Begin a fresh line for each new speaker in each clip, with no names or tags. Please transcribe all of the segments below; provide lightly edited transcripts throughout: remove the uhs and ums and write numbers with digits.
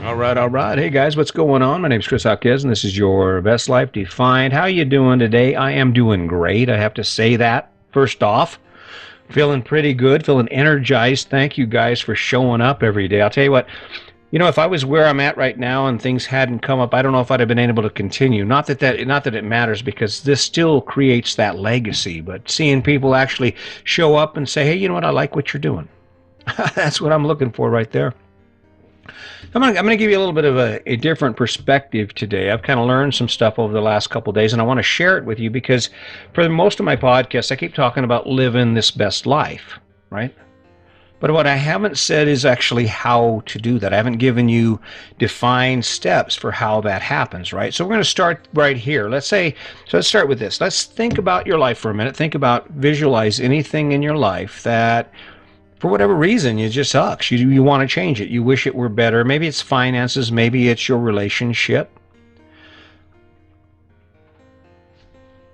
All right, all right. Hey guys, what's going on? My name is Chris Hawkes, and this is your Best Life Defined. How you doing today? I am doing great. I have to say that first off. Feeling pretty good, feeling energized. Thank you guys for showing up every day. I'll tell you what, if I was where I'm at right now and things hadn't come up, I don't know if I'd have been able to continue. Not that it matters because this still creates that legacy, but seeing people actually show up and say, "Hey, you know what? I like what you're doing." That's what I'm looking for right there. I'm gonna give you a little bit of a different perspective today. I've kind of learned some stuff over the last couple of days, and I want to share it with you because for most of my podcasts, I keep talking about living this best life, right? But what I haven't said is actually how to do that. I haven't given you defined steps for how that happens, right? So we're going to start right here. Let's start with this. Let's think about your life for a minute. Think about, visualize anything in your life that for whatever reason, it just sucks. You want to change it. You wish it were better. Maybe it's finances. Maybe it's your relationship.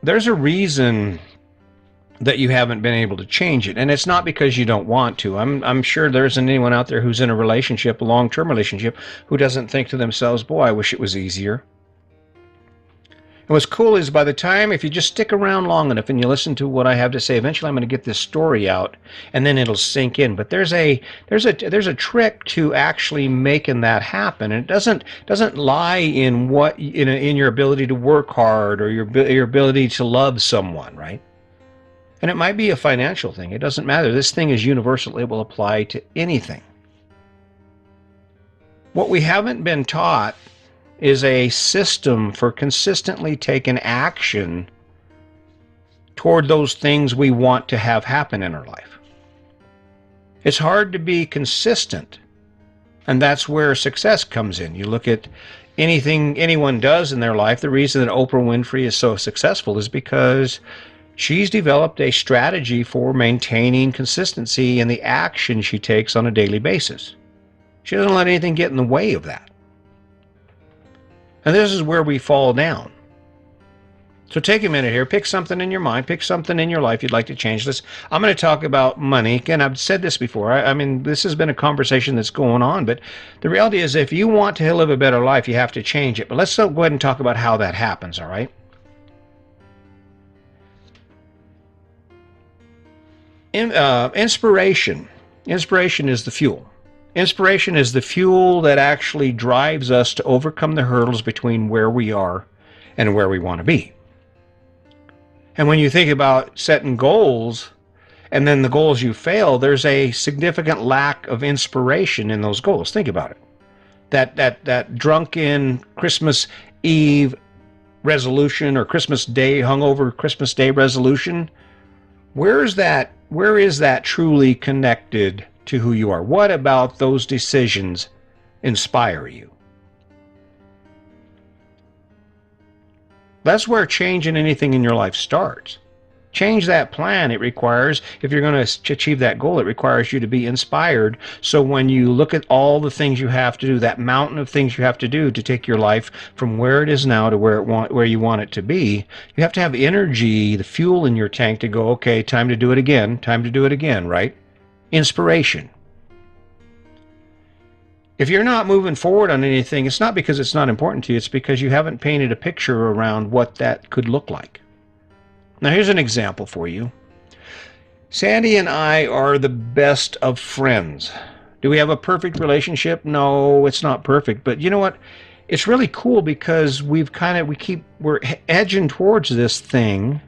There's a reason that you haven't been able to change it, and it's not because you don't want to. I'm sure there isn't anyone out there who's in a relationship, a long-term relationship, who doesn't think to themselves, "Boy, I wish it was easier." And what's cool is by the time, if you just stick around long enough and you listen to what I have to say, eventually I'm going to get this story out and then it'll sink in. But there's a trick to actually making that happen. And it doesn't lie in in your ability to work hard or your ability to love someone, right? And it might be a financial thing. It doesn't matter. This thing is universal. It will apply to anything. What we haven't been taught is a system for consistently taking action toward those things we want to have happen in our life. It's hard to be consistent, and that's where success comes in. You look at anything anyone does in their life, the reason that Oprah Winfrey is so successful is because she's developed a strategy for maintaining consistency in the action she takes on a daily basis. She doesn't let anything get in the way of that. And this is where we fall down. So take a minute here, pick something in your mind, pick something in your life you'd like to change. I'm going to talk about money. Again, I've said this before. I mean, this has been a conversation that's going on, but the reality is if you want to live a better life, you have to change it. But let's go ahead and talk about how that happens, all right? Inspiration. Inspiration is the fuel. Inspiration is the fuel that actually drives us to overcome the hurdles between where we are and where we want to be. And when you think about setting goals and then the goals you fail, there's a significant lack of inspiration in those goals. Think about it. That drunken Christmas Eve resolution or Christmas Day hungover Christmas Day resolution, where is that truly connected to who you are? What about those decisions inspire you? That's where changing anything in your life starts. Change that plan. It requires, if you're going to achieve that goal, it requires you to be inspired. So when you look at all the things you have to do, that mountain of things you have to do to take your life from where it is now to where you want it to be, you have to have energy, the fuel in your tank to go, okay, time to do it again, right? Inspiration. If you're not moving forward on anything, it's not because it's not important to you, it's because you haven't painted a picture around what that could look like. Now here's an example for you. Sandy and I are the best of friends. Do we have a perfect relationship? No, it's not perfect, but you know what? It's really cool because we're edging towards this thing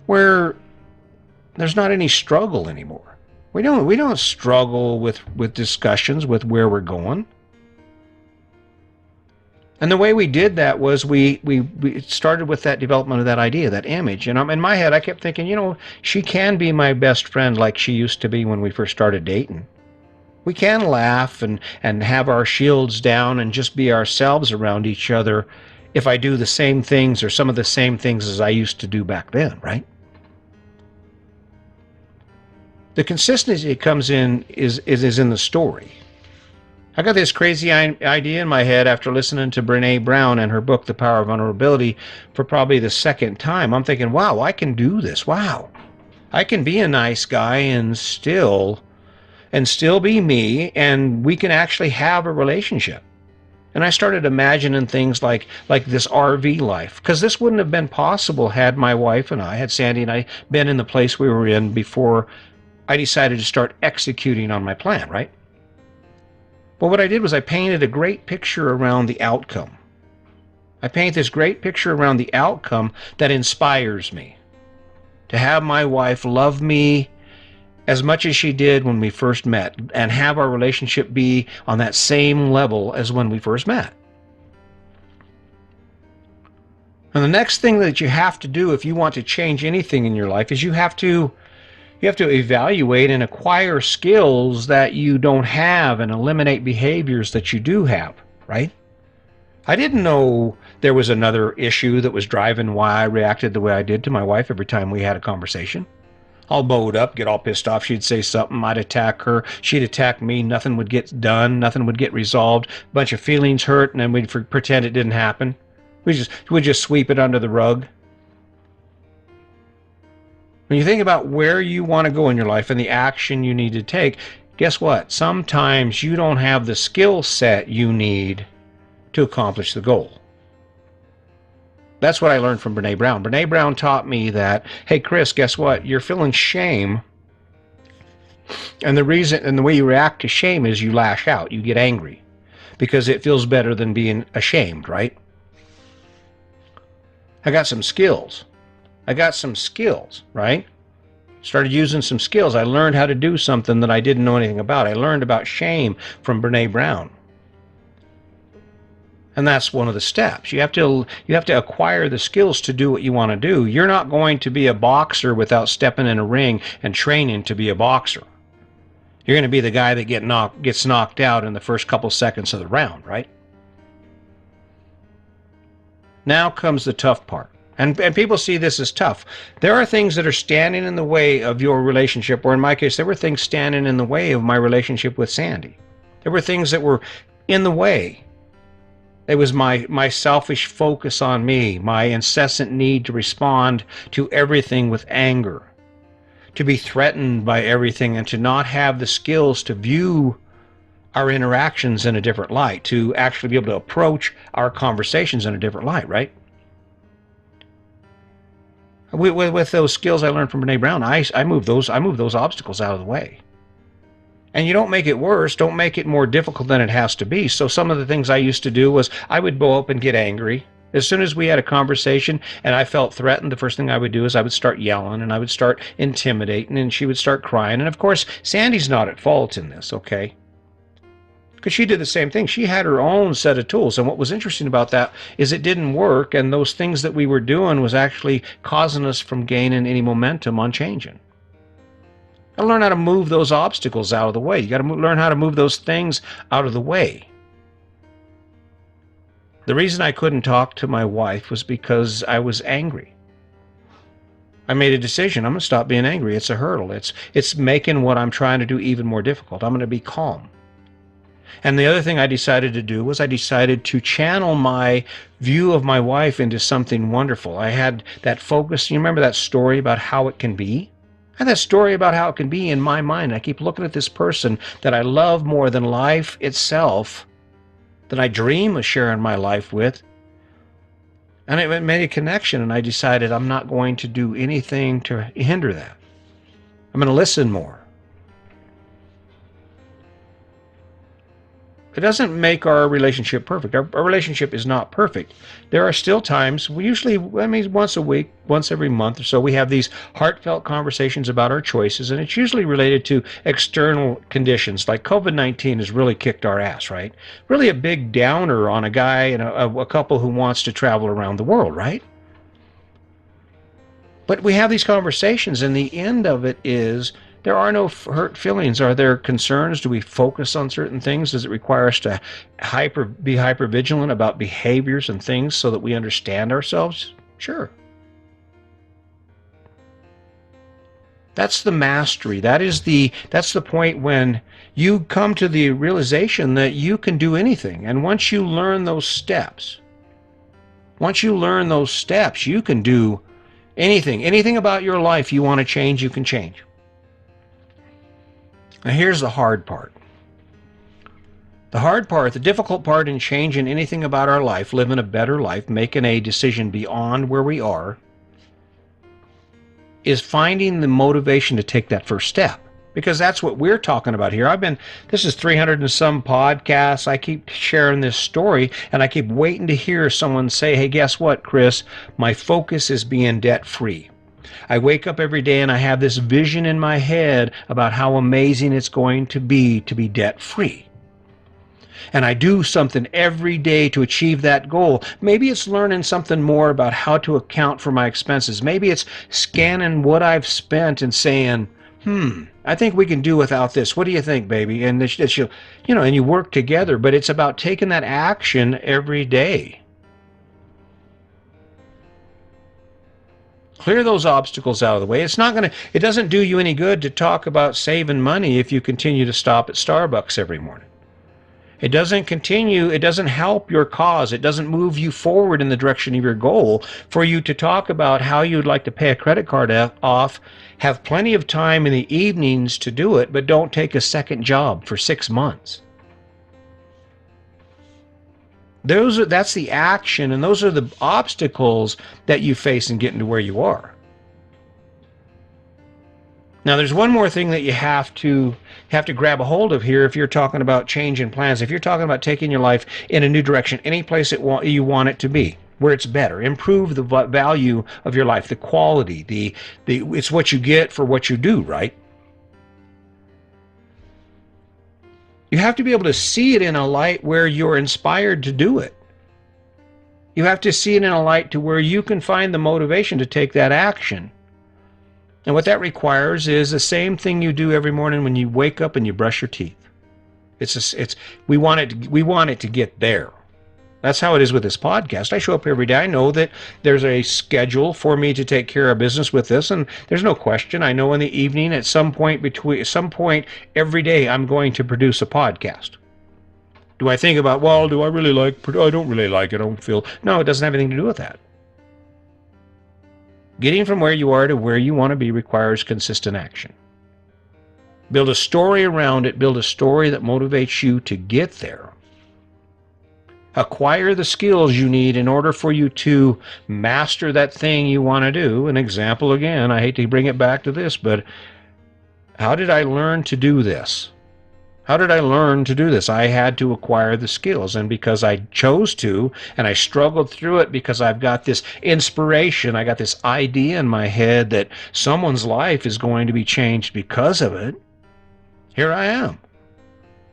where there's not any struggle anymore. We don't struggle with discussions with where we're going. And the way we did that was we started with that development of that idea, that image. And in my head, I kept thinking, she can be my best friend like she used to be when we first started dating. We can laugh and have our shields down and just be ourselves around each other if I do the same things or some of the same things as I used to do back then, right? The consistency comes in is in the story. I got this crazy idea in my head after listening to Brené Brown and her book, The Power of Vulnerability, for probably the second time. I'm thinking, wow, I can do this. Wow. I can be a nice guy and still be me, and we can actually have a relationship. And I started imagining things like this RV life, because this wouldn't have been possible had my wife and I, had Sandy and I, been in the place we were in before I decided to start executing on my plan, right? Well, what I did was I painted a great picture around the outcome. I paint this great picture around the outcome that inspires me to have my wife love me as much as she did when we first met, and have our relationship be on that same level as when we first met. And the next thing that you have to do if you want to change anything in your life is you have to evaluate and acquire skills that you don't have and eliminate behaviors that you do have, right? I didn't know there was another issue that was driving why I reacted the way I did to my wife every time we had a conversation. All bowed up, get all pissed off. She'd say something, I'd attack her. She'd attack me. Nothing would get done. Nothing would get resolved. A bunch of feelings hurt, and then we'd pretend it didn't happen. We'd just sweep it under the rug. When you think about where you want to go in your life and the action you need to take, guess what? Sometimes you don't have the skill set you need to accomplish the goal. That's what I learned from Brene Brown. Brene Brown taught me that, hey, Chris, guess what? You're feeling shame. And the reason and the way you react to shame is you lash out. You get angry because it feels better than being ashamed, right? I got some skills, right? Started using some skills. I learned how to do something that I didn't know anything about. I learned about shame from Brene Brown. And that's one of the steps. You have to acquire the skills to do what you want to do. You're not going to be a boxer without stepping in a ring and training to be a boxer. You're going to be the guy that gets knocked out in the first couple seconds of the round, right? Now comes the tough part. And people see this as tough. There are things that are standing in the way of your relationship, or in my case, there were things standing in the way of my relationship with Sandy. There were things that were in the way. It was my selfish focus on me, my incessant need to respond to everything with anger, to be threatened by everything, and to not have the skills to view our interactions in a different light, to actually be able to approach our conversations in a different light, right? With those skills I learned from Brene Brown, I move those obstacles out of the way. And you don't make it worse, don't make it more difficult than it has to be. So some of the things I used to do was I would go up and get angry. As soon as we had a conversation and I felt threatened, the first thing I would do is I would start yelling and I would start intimidating, and she would start crying. And of course, Sandy's not at fault in this, okay? Because she did the same thing. She had her own set of tools. And what was interesting about that is it didn't work, and those things that we were doing was actually causing us from gaining any momentum on changing. Got to learn how to move those obstacles out of the way. You got to learn how to move those things out of the way. The reason I couldn't talk to my wife was because I was angry. I made a decision. I'm going to stop being angry. It's a hurdle. It's making what I'm trying to do even more difficult. I'm going to be calm. And the other thing I decided to do was I decided to channel my view of my wife into something wonderful. I had that focus. You remember that story about how it can be? I had that story about how it can be in my mind. I keep looking at this person that I love more than life itself, that I dream of sharing my life with. And it made a connection, and I decided I'm not going to do anything to hinder that. I'm going to listen more. It doesn't make our relationship perfect. Our relationship is not perfect. There are still times, once a week, once every month or so, we have these heartfelt conversations about our choices, and it's usually related to external conditions, like COVID-19 has really kicked our ass, right? Really a big downer on a guy and a couple who wants to travel around the world, right? But we have these conversations, and the end of it is, there are no hurt feelings. Are there concerns? Do we focus on certain things? Does it require us to be hyper vigilant about behaviors and things so that we understand ourselves? Sure. That's the mastery. That's the point when you come to the realization that you can do anything. And once you learn those steps, you can do anything. Anything about your life you want to change, you can change. Now here's the hard part. The hard part, the difficult part in changing anything about our life, living a better life, making a decision beyond where we are, is finding the motivation to take that first step. Because that's what we're talking about here. This is 300 and some podcasts. I keep sharing this story, and I keep waiting to hear someone say, hey, guess what, Chris? My focus is being debt-free. I wake up every day and I have this vision in my head about how amazing it's going to be debt-free. And I do something every day to achieve that goal. Maybe it's learning something more about how to account for my expenses. Maybe it's scanning what I've spent and saying, I think we can do without this. What do you think, baby? And and you work together, but it's about taking that action every day. Clear those obstacles out of the way. It doesn't do you any good to talk about saving money if you continue to stop at Starbucks every morning. It doesn't help your cause. It doesn't move you forward in the direction of your goal for you to talk about how you'd like to pay a credit card off, have plenty of time in the evenings to do it, but don't take a second job for 6 months. That's the action, and those are the obstacles that you face in getting to where you are. Now, there's one more thing that you have to grab a hold of here if you're talking about changing plans. If you're talking about taking your life in a new direction, any place you want it to be, where it's better, improve the value of your life, the quality, it's what you get for what you do, right? You have to be able to see it in a light where you're inspired to do it. You have to see it in a light to where you can find the motivation to take that action. And what that requires is the same thing you do every morning when you wake up and you brush your teeth. We want it to get there. That's how it is with this podcast. I show up every day. I know that there's a schedule for me to take care of business with this, and there's no question. I know in the evening at some point every day I'm going to produce a podcast. Do I think about, do I really I don't really like it. I don't feel. No, it doesn't have anything to do with that. Getting from where you are to where you want to be requires consistent action. Build a story around it. Build a story that motivates you to get there. Acquire the skills you need in order for you to master that thing you want to do. An example again, I hate to bring it back to this, but how did I learn to do this? How did I learn to do this? I had to acquire the skills, and because I chose to, and I struggled through it because I've got this inspiration, I got this idea in my head that someone's life is going to be changed because of it, here I am.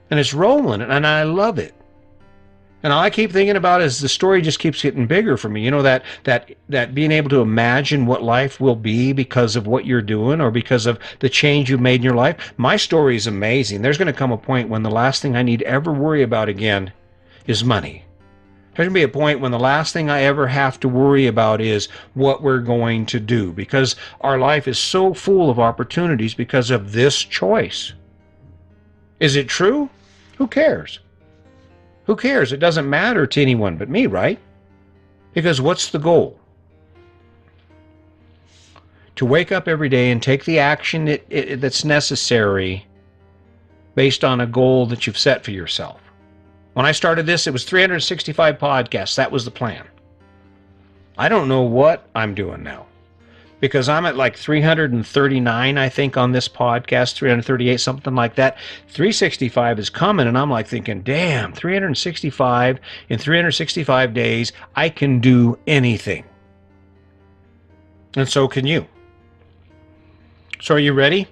And it's rolling, and I love it. And all I keep thinking about is the story just keeps getting bigger for me. You know, that being able to imagine what life will be because of what you're doing or because of the change you've made in your life. My story is amazing. There's going to come a point when the last thing I need to ever worry about again is money. There's going to be a point when the last thing I ever have to worry about is what we're going to do, because our life is so full of opportunities because of this choice. Is it true? Who cares? Who cares? It doesn't matter to anyone but me, right? Because what's the goal? To wake up every day and take the action that's necessary based on a goal that you've set for yourself. When I started this, it was 365 podcasts. That was the plan. I don't know what I'm doing now, because I'm at like 339, I think, on this podcast, 338, something like that. 365 is coming, and I'm like thinking, damn, 365, in 365 days, I can do anything. And so can you. So are you ready?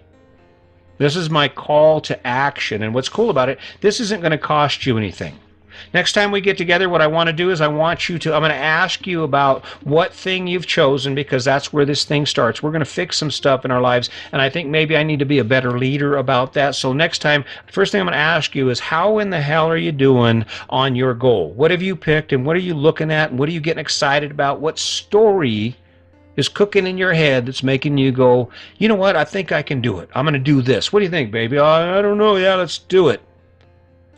This is my call to action, and what's cool about it, this isn't going to cost you anything. Next time we get together, what I want to do is I'm going to ask you about what thing you've chosen, because that's where this thing starts. We're going to fix some stuff in our lives, and I think maybe I need to be a better leader about that. So next time, first thing I'm going to ask you is, how in the hell are you doing on your goal? What have you picked, and what are you looking at, and what are you getting excited about? What story is cooking in your head that's making you go, you know what, I think I can do it. I'm going to do this. What do you think, baby? I don't know. Yeah, let's do it.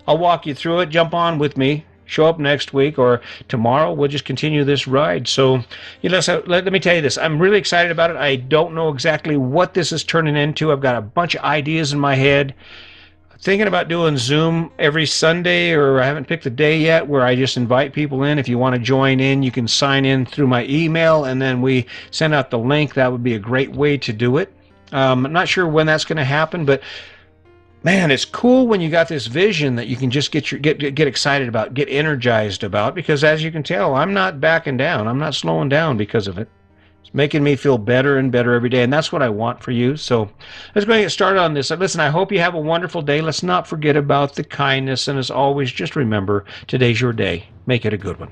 I'll walk you through it. Jump on with me. Show up next week or tomorrow. We'll just continue this ride. So let me tell you this. I'm really excited about it. I don't know exactly what this is turning into. I've got a bunch of ideas in my head. Thinking about doing Zoom every Sunday, or I haven't picked the day yet, where I just invite people in. If you want to join in, you can sign in through my email, and then we send out the link. That would be a great way to do it. I'm not sure when that's going to happen, but man, it's cool when you got this vision that you can just get excited about, get energized about, because as you can tell, I'm not backing down. I'm not slowing down because of it. It's making me feel better and better every day, and that's what I want for you. So let's go and get started on this. Listen, I hope you have a wonderful day. Let's not forget about the kindness, and as always, just remember, today's your day. Make it a good one.